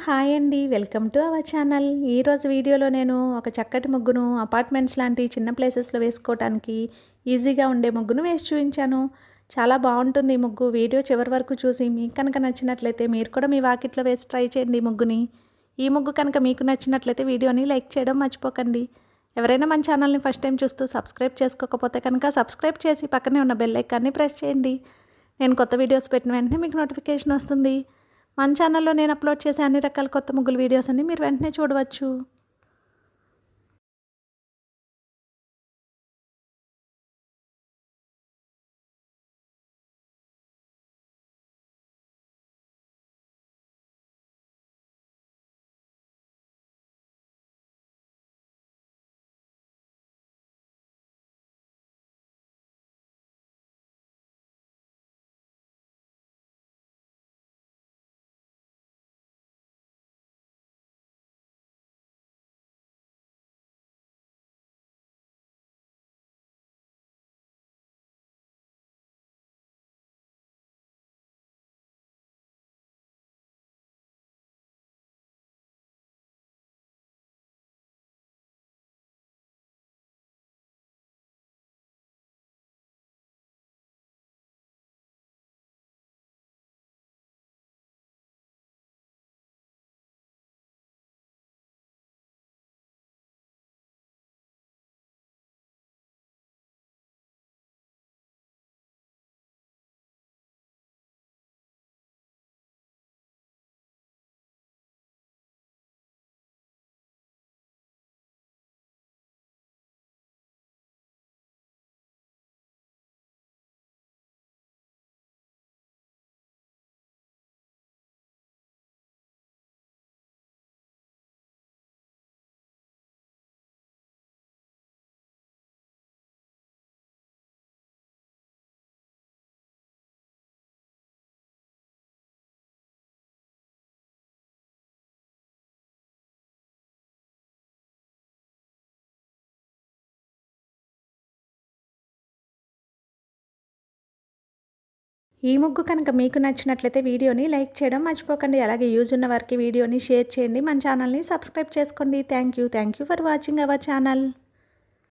Hi అండి. Welcome to our channel. ఈరోజు వీడియోలో నేను ఒక చక్కటి ముగ్గును అపార్ట్మెంట్స్ లాంటి చిన్న ప్లేసెస్‌లో వేసుకోవటానికి ఈజీగా ఉండే ముగ్గును వేసి చూయించాను. చాలా బావుంటుంది ఈ ముగ్గు. వీడియో చివరి వరకు చూసి మీకు కనుక నచ్చినట్లయితే మీరు కూడా మీ వాకిట్లో వేసి ట్రై చేయండి ఈ ముగ్గుని. ఈ ముగ్గు కనుక మీకు నచ్చినట్లయితే వీడియోని లైక్ చేయడం మర్చిపోకండి. ఎవరైనా మన ఛానల్ని ఫస్ట్ టైం చూస్తూ సబ్స్క్రైబ్ చేసుకోకపోతే కనుక సబ్స్క్రైబ్ చేసి పక్కనే ఉన్న బెల్ ఐకాన్ని ప్రెస్ చేయండి. నేను కొత్త వీడియోస్ పెట్టిన వెంటనే మీకు నోటిఫికేషన్ వస్తుంది. మన ఛానల్లో నేను అప్లోడ్ చేసే అన్ని రకాల కొత్త ముగ్గుల వీడియోస్ అన్ని మీరు వెంటనే చూడవచ్చు. ఈ ముగ్గు కనుక మీకు నచ్చినట్లయితే వీడియోని లైక్ చేయడం మర్చిపోకండి. అలాగే యూజ్ ఉన్న వారికి వీడియోని షేర్ చేయండి. మన ఛానల్ని సబ్స్క్రైబ్ చేసుకోండి. Thank you for watching our channel.